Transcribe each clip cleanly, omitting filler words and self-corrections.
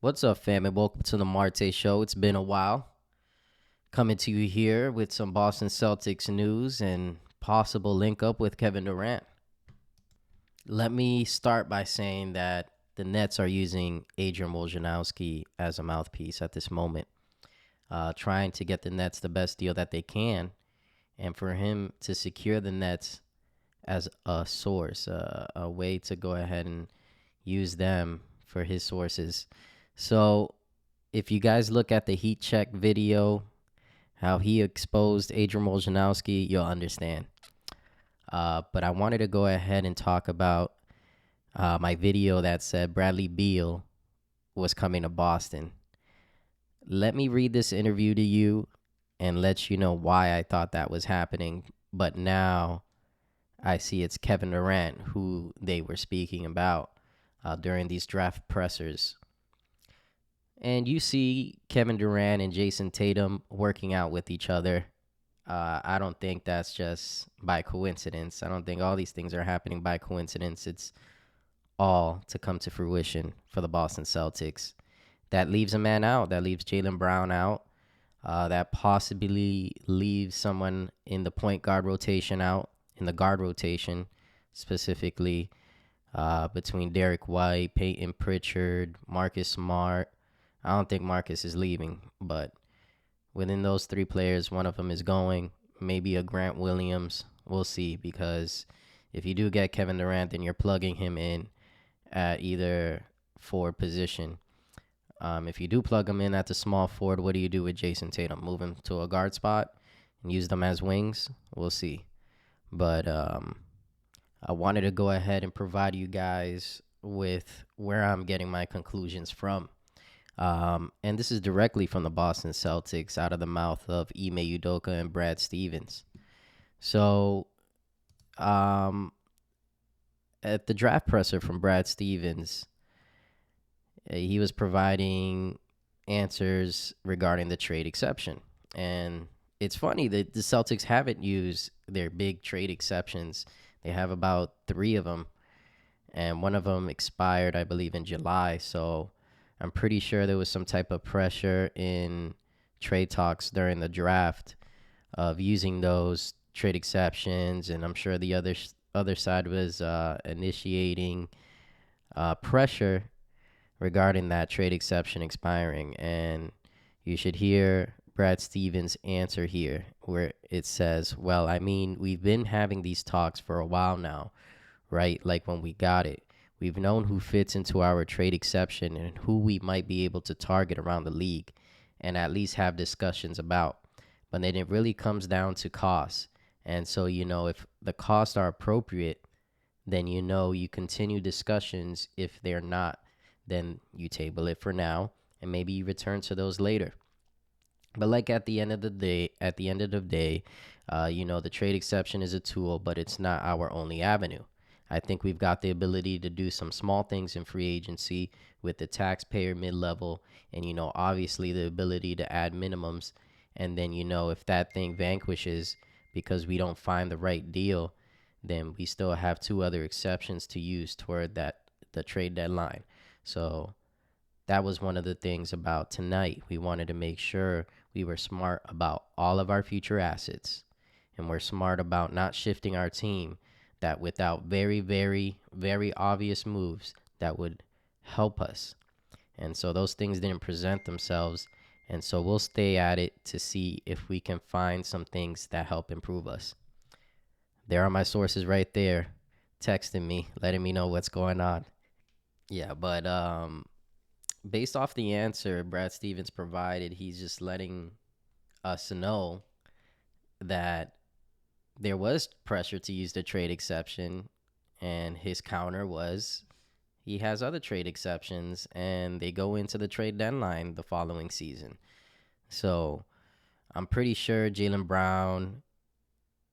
What's up, fam, and welcome to the Marte Show. It's been a while. Coming to you here with some Boston Celtics news and possible link up with Kevin Durant. Let me start by saying that the Nets are using Adrian Wojnarowski as a mouthpiece at this moment, trying to get the Nets the best deal that they can, and for him to secure the Nets as a source, a way to go ahead and use them for his sources. So if you guys look at the heat check video, how he exposed Adrian Wojnarowski, you'll understand. But I wanted to go ahead and talk about my video that said Bradley Beal was coming to Boston. Let me read this interview to you and let you know why I thought that was happening. But now I see it's Kevin Durant who they were speaking about during these draft pressers. And you see Kevin Durant and Jason Tatum working out with each other. I don't think that's just by coincidence. I don't think all these things are happening by coincidence. It's all to come to fruition for the Boston Celtics. That leaves a man out. That leaves Jaylen Brown out. That possibly leaves someone in the point guard rotation out, in the guard rotation specifically, between Derek White, Peyton Pritchard, Marcus Smart. I don't think Marcus is leaving, but within those three players, one of them is going. Maybe a Grant Williams. We'll see, because if you do get Kevin Durant, then you're plugging him in at either forward position. If you do plug him in at the small forward, what do you do with Jason Tatum? Move him to a guard spot and use them as wings? We'll see. But I wanted to go ahead and provide you guys with where I'm getting my conclusions from. And this is directly from the Boston Celtics out of the mouth of Ime Udoka and Brad Stevens. So, at the draft presser from Brad Stevens, he was providing answers regarding the trade exception. And it's funny that the Celtics haven't used their big trade exceptions. They have about 3 of them, and one of them expired, I believe, in July. So I'm pretty sure there was some type of pressure in trade talks during the draft of using those trade exceptions, and I'm sure the other side was initiating pressure regarding that trade exception expiring. And you should hear Brad Stevens' answer here, where it says, well, I mean, we've been having these talks for a while now, right? Like when we got it. We've known who fits into our trade exception and who we might be able to target around the league and at least have discussions about. But then it really comes down to costs. And so, if the costs are appropriate, then you continue discussions. If they're not, then you table it for now and maybe you return to those later. But like at the end of the day, the trade exception is a tool, but it's not our only avenue. I think we've got the ability to do some small things in free agency with the taxpayer mid-level and, obviously the ability to add minimums. And then, if that thing vanquishes because we don't find the right deal, then we still have 2 other exceptions to use toward the trade deadline. So that was one of the things about tonight. We wanted to make sure we were smart about all of our future assets, and we're smart about not shifting our team that without very, very, very obvious moves that would help us. And so those things didn't present themselves. And so we'll stay at it to see if we can find some things that help improve us. There are my sources right there texting me, letting me know what's going on. Yeah, but based off the answer Brad Stevens provided, he's just letting us know that there was pressure to use the trade exception, and his counter was he has other trade exceptions, and they go into the trade deadline the following season. So I'm pretty sure Jaylen Brown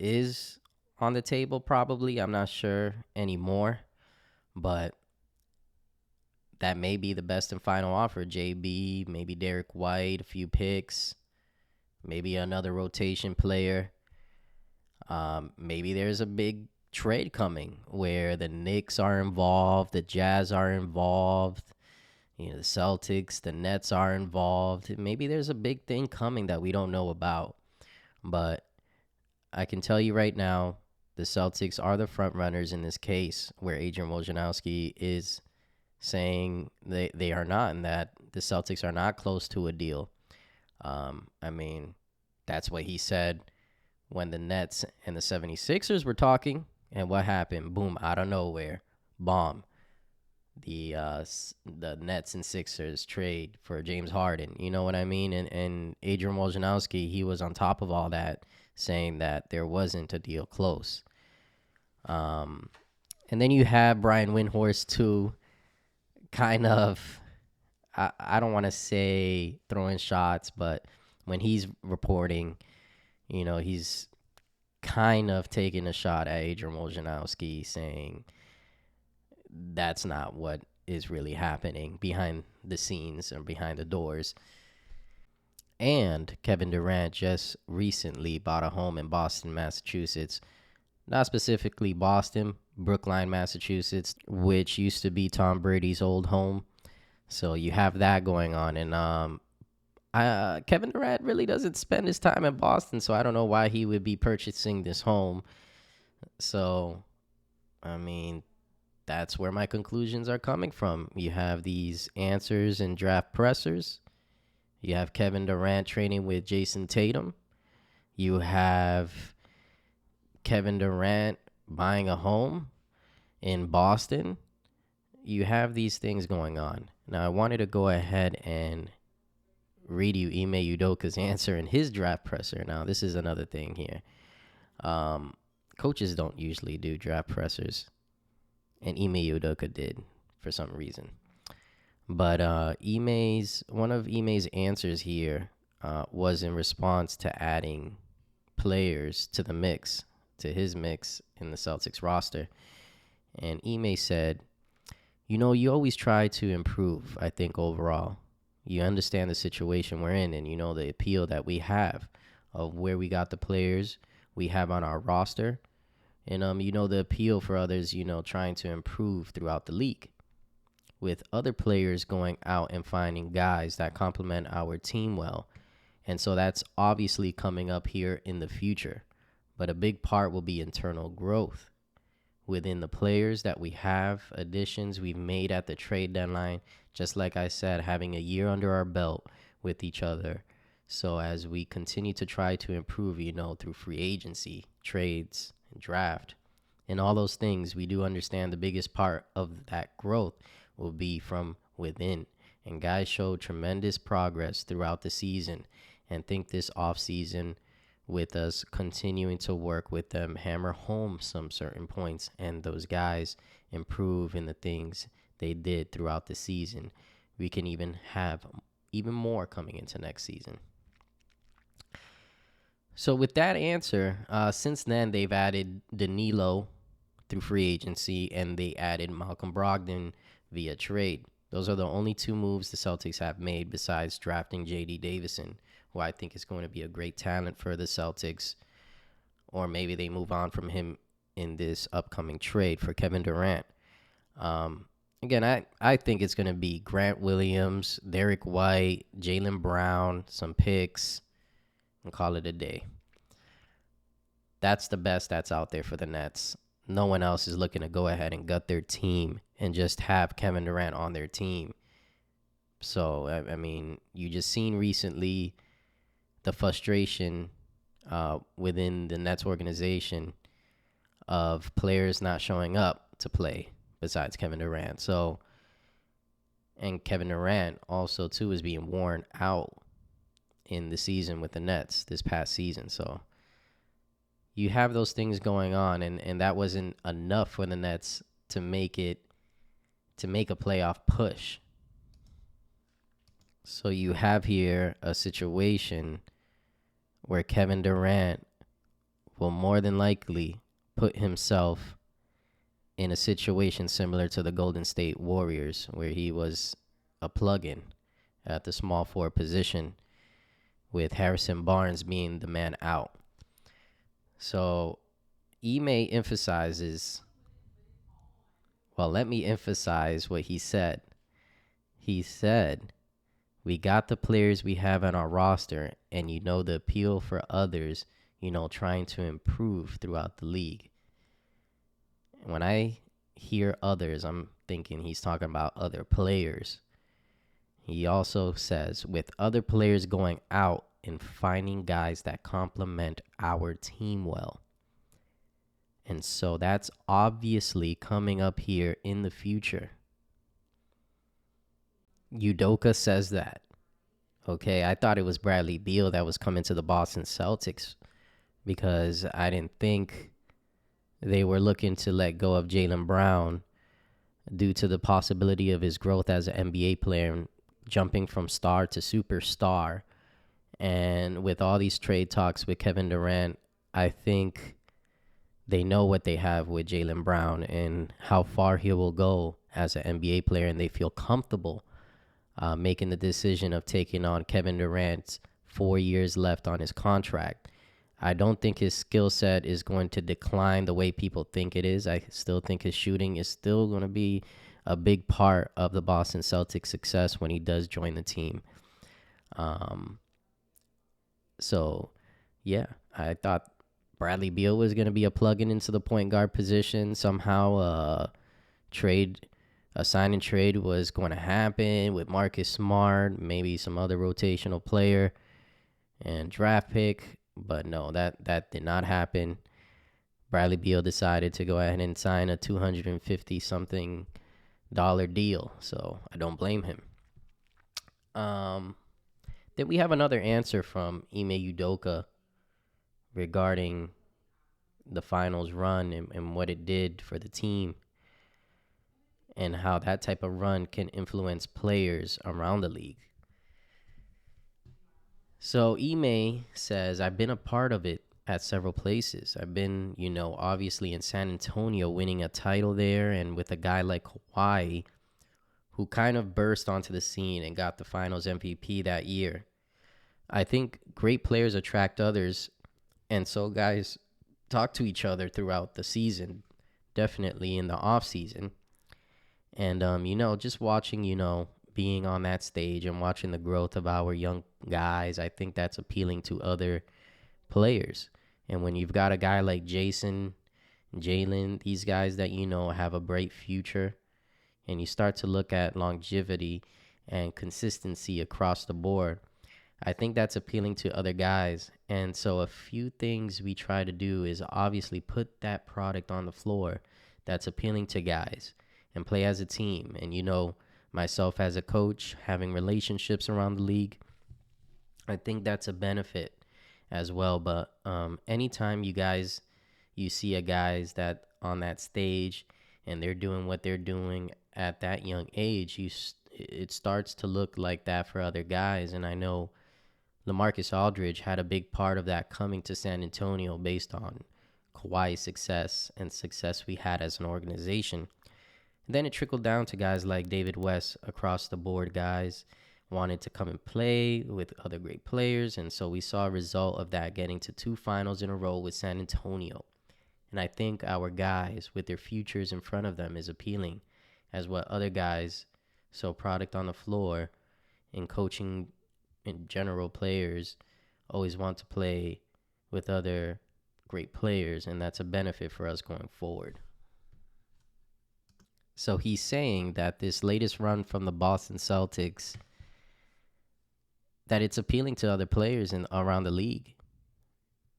is on the table probably. I'm not sure anymore, but that may be the best and final offer. JB, maybe Derek White, a few picks, maybe another rotation player. Maybe there's a big trade coming where the Knicks are involved, the Jazz are involved. the Celtics, the Nets are involved. Maybe there's a big thing coming that we don't know about. But I can tell you right now, the Celtics are the front runners in this case, where Adrian Wojnarowski is saying they are not, and that the Celtics are not close to a deal. I mean, that's what he said when the Nets and the 76ers were talking. And what happened? Boom, out of nowhere, bomb. The Nets and Sixers trade for James Harden. You know what I mean? And Adrian Wojnarowski, he was on top of all that, saying that there wasn't a deal close. And then you have Brian Windhorst too, kind of. I don't want to say throwing shots, but when he's reporting, he's kind of taking a shot at Adrian Wojnarowski, saying that's not what is really happening behind the scenes and behind the doors. And Kevin Durant just recently bought a home in Boston, Massachusetts. Not specifically Boston, Brookline, Massachusetts, which used to be Tom Brady's old home. So you have that going on. And Kevin Durant really doesn't spend his time in Boston, so I don't know why he would be purchasing this home. So, I mean, that's where my conclusions are coming from. You have these answers and draft pressers. You have Kevin Durant training with Jason Tatum. You have Kevin Durant buying a home in Boston. You have these things going on. Now, I wanted to go ahead and read you Ime Udoka's answer in his draft presser. Now, this is another thing here. Coaches don't usually do draft pressers, and Ime Udoka did for some reason. But one of Ime's answers here was in response to adding players to the mix, to his mix in the Celtics roster. And Ime said, you always try to improve, I think, overall. You understand the situation we're in, and the appeal that we have of where we got the players we have on our roster. And, the appeal for others, trying to improve throughout the league, with other players going out and finding guys that complement our team well. And so that's obviously coming up here in the future. But a big part will be internal growth within the players that we have, additions we've made at the trade deadline. Just like I said, having a year under our belt with each other. So as we continue to try to improve, through free agency, trades, and draft, and all those things, we do understand the biggest part of that growth will be from within. And guys showed tremendous progress throughout the season, and think this offseason, with us continuing to work with them, hammer home some certain points, and those guys improve in the things they did throughout the season, we can even have even more coming into next season. So with that answer, since then they've added Danilo through free agency, and they added Malcolm Brogdon via trade. Those are the only two moves the Celtics have made besides drafting J.D. Davison, who I think is going to be a great talent for the Celtics. Or maybe they move on from him in this upcoming trade for Kevin Durant. Again, I think it's going to be Grant Williams, Derek White, Jaylen Brown, some picks, and call it a day. That's the best that's out there for the Nets. No one else is looking to go ahead and gut their team and just have Kevin Durant on their team. So, I mean, you just seen recently the frustration within the Nets organization of players not showing up to play besides Kevin Durant. So, and Kevin Durant also, too, is being worn out in the season with the Nets this past season. So, you have those things going on, and that wasn't enough for the Nets to make a playoff push. So you have here a situation where Kevin Durant will more than likely put himself in a situation similar to the Golden State Warriors, where he was a plug-in at the small forward position, with Harrison Barnes being the man out. So Ime emphasizes, well, let me emphasize what he said. He said, we got the players we have on our roster, and the appeal for others, trying to improve throughout the league. When I hear others, I'm thinking he's talking about other players. He also says, with other players going out and finding guys that complement our team well. And so that's obviously coming up here in the future. Udoka says that. Okay, I thought it was Bradley Beal that was coming to the Boston Celtics because I didn't think they were looking to let go of Jaylen Brown due to the possibility of his growth as an NBA player and jumping from star to superstar. And with all these trade talks with Kevin Durant, I think they know what they have with Jaylen Brown and how far he will go as an NBA player, and they feel comfortable making the decision of taking on Kevin Durant's 4 years left on his contract. I don't think his skill set is going to decline the way people think it is. I still think his shooting is still going to be a big part of the Boston Celtics' success when he does join the team. So, yeah, I thought Bradley Beal was going to be a plug-in into the point guard position. Somehow a sign and trade was going to happen with Marcus Smart, maybe some other rotational player and draft pick. But no, that did not happen. Bradley Beal decided to go ahead and sign a $250-something deal. So I don't blame him. Then we have another answer from Ime Udoka regarding the finals run and what it did for the team and how that type of run can influence players around the league. So Ime says, I've been a part of it at several places. I've been, obviously in San Antonio winning a title there, and with a guy like Kawhi who kind of burst onto the scene and got the finals MVP that year. I think great players attract others, and so guys talk to each other throughout the season, definitely in the off season. And, just watching, being on that stage and watching the growth of our young guys, I think that's appealing to other players. And when you've got a guy like Jason, Jaylen, these guys that have a bright future, and you start to look at longevity and consistency across the board, I think that's appealing to other guys. And so a few things we try to do is obviously put that product on the floor that's appealing to guys and play as a team. And, myself as a coach, having relationships around the league, I think that's a benefit as well. But anytime you see a guys that on that stage and they're doing what they're doing at that young age, it starts to look like that for other guys. And I know LaMarcus Aldridge had a big part of that coming to San Antonio based on Kawhi's success and success we had as an organization. And then it trickled down to guys like David West, across the board guys wanted to come and play with other great players. And so we saw a result of that, getting to 2 finals in a row with San Antonio. And I think our guys with their futures in front of them is appealing as what other guys, so product on the floor and coaching in general, players always want to play with other great players, and that's a benefit for us going forward. So he's saying that this latest run from the Boston Celtics, that it's appealing to other players around the league.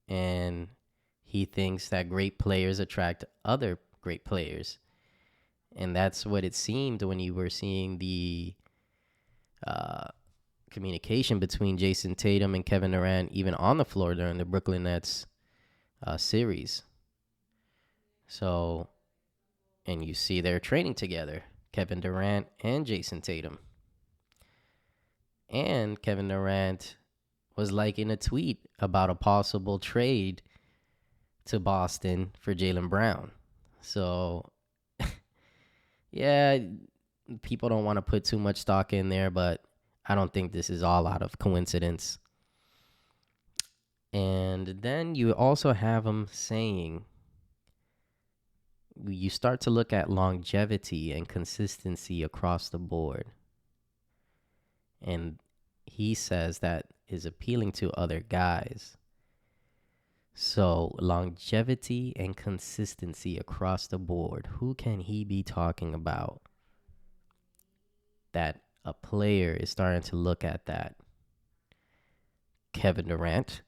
And he thinks that great players attract other great players. And that's what it seemed when you were seeing the communication between Jason Tatum and Kevin Durant, even on the floor during the Brooklyn Nets series. So, and you see they're training together, Kevin Durant and Jason Tatum. And Kevin Durant was liking a tweet about a possible trade to Boston for Jaylen Brown. So, yeah, people don't want to put too much stock in there, but I don't think this is all out of coincidence. And then you also have him saying, you start to look at longevity and consistency across the board. And he says that is appealing to other guys. So longevity and consistency across the board. Who can he be talking about that a player is starting to look at that? Kevin Durant.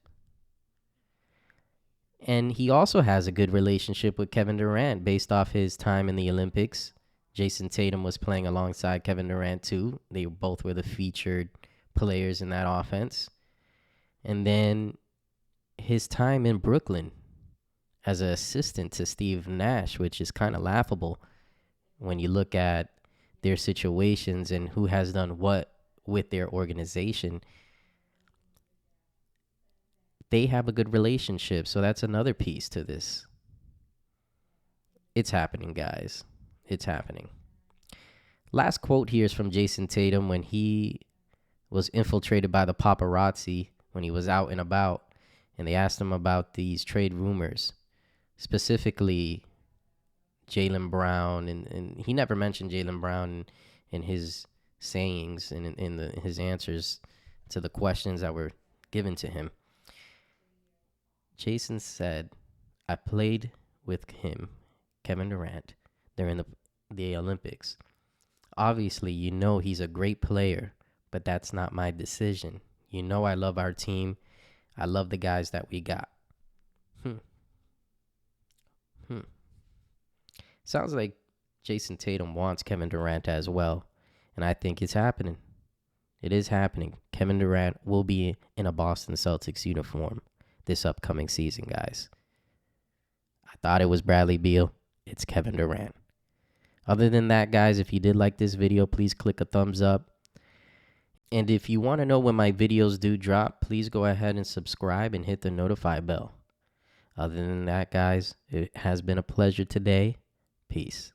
And he also has a good relationship with Kevin Durant based off his time in the Olympics. Jason Tatum was playing alongside Kevin Durant too. They both were the featured players in that offense. And then his time in Brooklyn as an assistant to Steve Nash, which is kind of laughable when you look at their situations and who has done what with their organization. They have a good relationship, so that's another piece to this. It's happening, guys. It's happening. Last quote here is from Jason Tatum when he was infiltrated by the paparazzi when he was out and about, and they asked him about these trade rumors, specifically Jaylen Brown, and he never mentioned Jaylen Brown in his sayings and in his answers to the questions that were given to him. Jason said, I played with him, Kevin Durant, during the Olympics. Obviously, you know he's a great player, but that's not my decision. You know I love our team. I love the guys that we got. Sounds like Jason Tatum wants Kevin Durant as well, and I think it's happening. It is happening. Kevin Durant will be in a Boston Celtics uniform this upcoming season, guys. I thought it was Bradley Beal. It's Kevin Durant. Other than that, guys, if you did like this video, please click a thumbs up. And if you want to know when my videos do drop, please go ahead and subscribe and hit the notify bell. Other than that, guys, it has been a pleasure today. Peace.